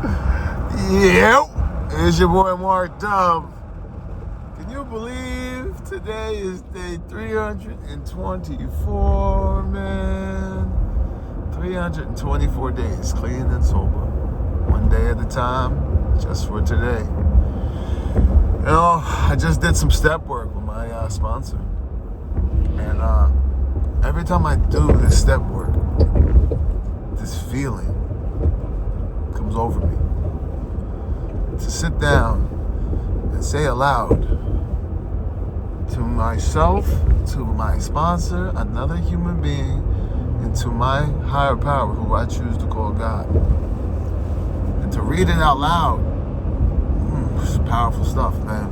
Yep, it's your boy Mark Dub. Can you believe today is day 324, man? 324 days, clean and sober. One day at a time, just for today. You know, I just did some step work with my sponsor. And every time I do this step work, this feeling comes over me. To sit down and say aloud to myself, to my sponsor, another human being, and to my higher power, who I choose to call God. And to read it out loud, it's powerful stuff, man.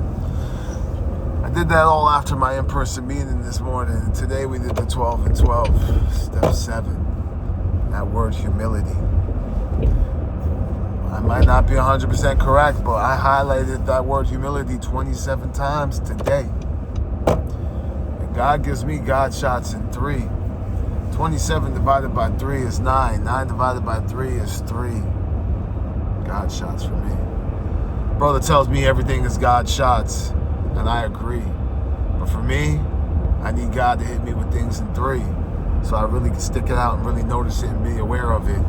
I did that all after my in-person meeting this morning, and today we did the 12 and 12, step 7, that word humility. I might not be 100% correct, but I highlighted that word humility 27 times today. And God gives me God shots in 3. 27 divided by 3 is 9. 9 divided by 3 is 3. God shots for me. Brother tells me everything is God shots, and I agree. But for me, I need God to hit me with things in 3, so I really can stick it out and really notice it and be aware of it.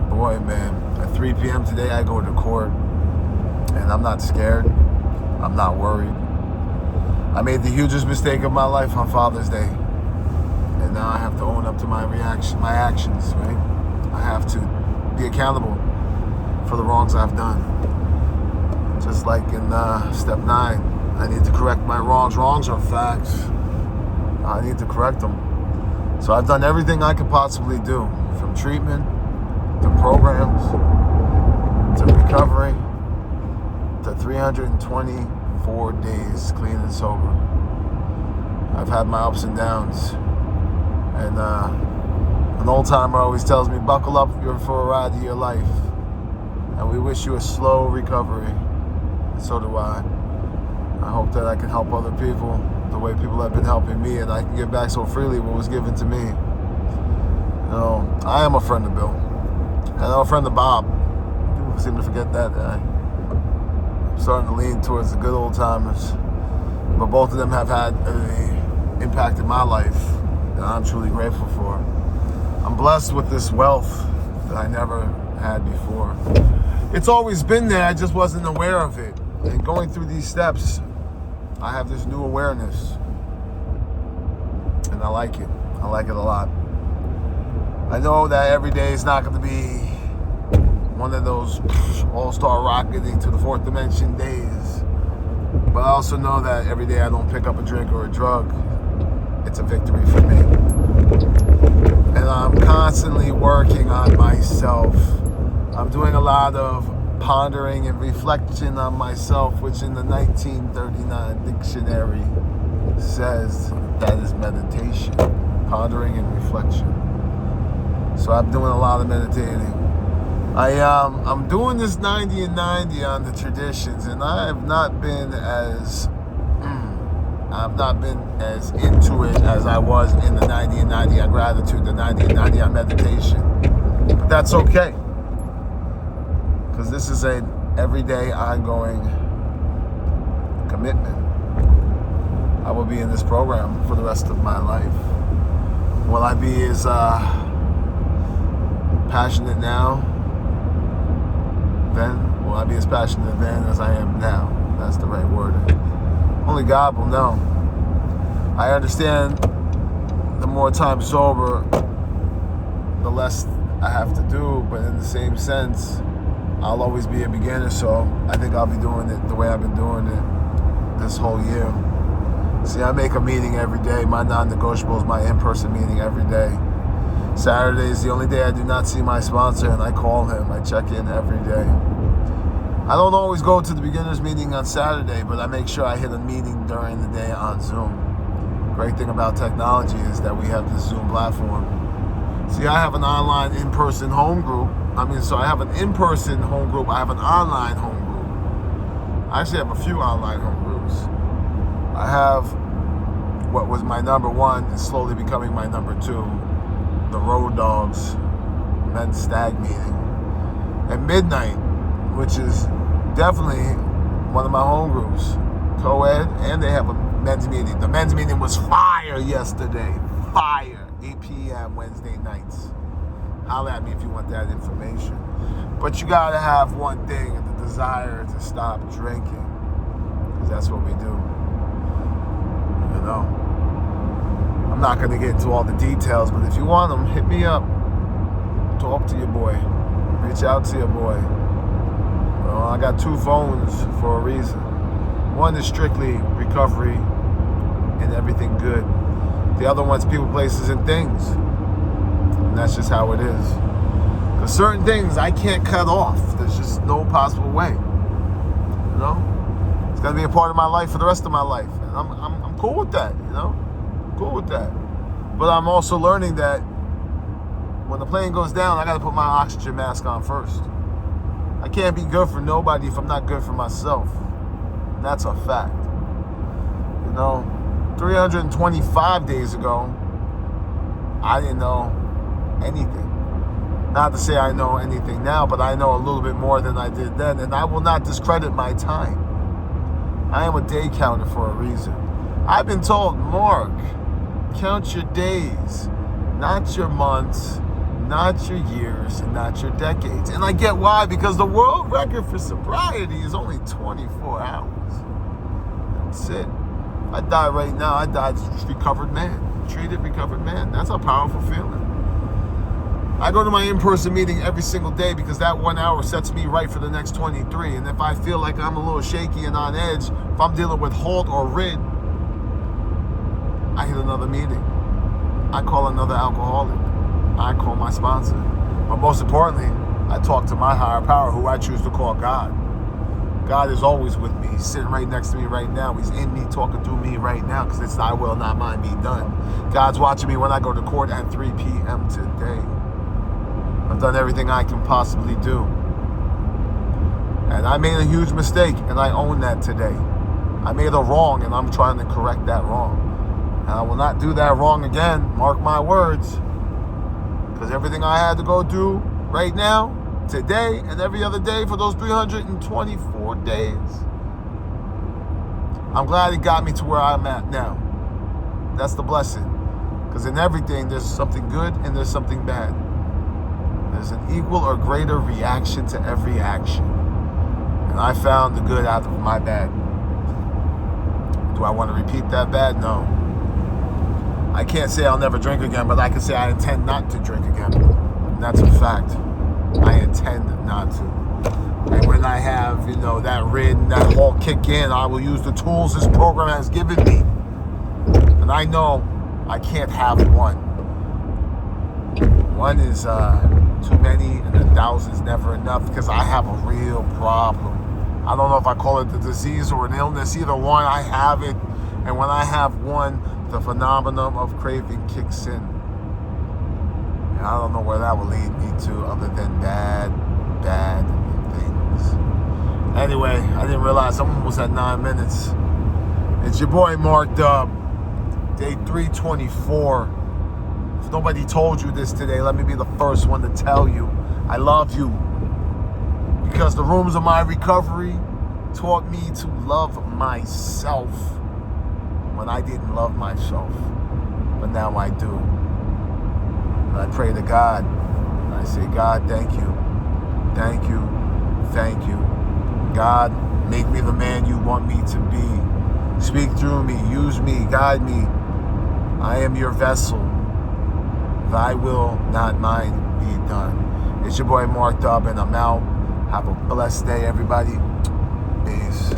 Boy, man, at 3 p.m. today, I go to court, and I'm not scared. I'm not worried. I made the hugest mistake of my life on Father's Day, and now I have to own up to my actions, right? I have to be accountable for the wrongs I've done. Just like in step 9, I need to correct my wrongs. Wrongs are facts. I need to correct them. So I've done everything I could possibly do, from treatment to programs, to recovery, to 324 days clean and sober. I've had my ups and downs. And an old timer always tells me, buckle up, you're for a ride of your life. And we wish you a slow recovery. And so do I. I hope that I can help other people the way people have been helping me, and I can give back so freely what was given to me. You know, I am a friend of Bill. And I'm a friend of Bob. People seem to forget that. I'm starting to lean towards the good old timers. But both of them have had an impact in my life that I'm truly grateful for. I'm blessed with this wealth that I never had before. It's always been there, I just wasn't aware of it. And going through these steps, I have this new awareness. And I like it. I like it a lot. I know that every day is not going to be one of those all-star rocketing to the 4th dimension days. But I also know that every day I don't pick up a drink or a drug, it's a victory for me. And I'm constantly working on myself. I'm doing a lot of pondering and reflection on myself, which in the 1939 dictionary says that is meditation, pondering and reflection. So I'm doing a lot of meditating. I'm doing this 90 and 90 on the traditions, and I have not been as into it as I was in the 90 and 90 on gratitude, the 90 and 90 on meditation. But that's okay, because this is an everyday ongoing commitment. I will be in this program for the rest of my life. Will I be as passionate now? Then will I be as passionate then as I am now? That's the right word. Only God will know. I understand the more time sober, the less I have to do, but in the same sense, I'll always be a beginner, so I think I'll be doing it the way I've been doing it this whole year. See, I make a meeting every day. My non-negotiable is my in-person meeting every day. Saturday is the only day I do not see my sponsor, and I call him. I check in every day. I don't always go to the beginners meeting on Saturday, but I make sure I hit a meeting during the day on Zoom. Great thing about technology is that we have this Zoom platform. See, I have an online in-person home group. I have an in-person home group. I have an online home group. I actually have a few online home groups. I have what was my number 1 is slowly becoming my number 2. The Road Dogs Men's Stag Meeting. and Midnight, which is definitely one of my home groups, co-ed, and they have a men's meeting. The men's meeting was fire yesterday. Fire. 8 p.m. Wednesday nights. Holler at me if you want that information. But you gotta have one thing, the desire to stop drinking. Because that's what we do. You know. I'm not gonna get into all the details, but if you want them, hit me up. Talk to your boy. Reach out to your boy. Well, I got 2 phones for a reason. One is strictly recovery and everything good. The other one's people, places, and things. And that's just how it is. Because certain things I can't cut off. There's just no possible way. You know? It's going to be a part of my life for the rest of my life. And I'm cool with that, you know? Cool with that. But I'm also learning that when the plane goes down, I got to put my oxygen mask on first. I can't be good for nobody if I'm not good for myself. And that's a fact. You know? 325 days ago, I didn't know anything. Not to say I know anything now, but I know a little bit more than I did then, and I will not discredit my time. I am a day counter for a reason. I've been told, Mark, count your days, not your months, not your years, and not your decades. And I get why, because the world record for sobriety is only 24 hours. That's it. If I die right now, I die recovered man. Treated recovered man. That's a powerful feeling. I go to my in-person meeting every single day because that 1 hour sets me right for the next 23. And if I feel like I'm a little shaky and on edge, if I'm dealing with halt or rid, I hit another meeting. I call another alcoholic. I call my sponsor. But most importantly, I talk to my higher power, who I choose to call God. God is always with me. He's sitting right next to me right now. He's in me, talking through me right now, because it's thy will, not mine, be done. God's watching me when I go to court at 3 p.m. today. I've done everything I can possibly do. And I made a huge mistake, and I own that today. I made a wrong, and I'm trying to correct that wrong. And I will not do that wrong again, mark my words. Because everything I had to go do right now, today, and every other day for those 324 days, I'm glad it got me to where I'm at now. That's the blessing. Because in everything, there's something good and there's something bad. There's an equal or greater reaction to every action. And I found the good out of my bad. Do I want to repeat that bad? No. I can't say I'll never drink again, but I can say I intend not to drink again. And that's a fact. I intend not to. And when I have, that rid and that halt kick in, I will use the tools this program has given me. And I know I can't have one. One is too many, and 1,000 is never enough, because I have a real problem. I don't know if I call it the disease or an illness. Either one, I have it. And when I have one, the phenomenon of craving kicks in. And I don't know where that will lead me to, other than bad things. Anyway, I didn't realize I'm almost at 9 minutes. It's your boy Mark Dub, day 324. If nobody told you this today, let me be the first one to tell you I love you. Because the rooms of my recovery taught me to love myself when I didn't love myself. But now I do. And I pray to God. And I say, God, thank you. Thank you. Thank you. God, make me the man you want me to be. Speak through me. Use me. Guide me. I am your vessel. Thy will, not mine, be done. It's your boy Mark Dub, and I'm out. Have a blessed day, everybody. Peace.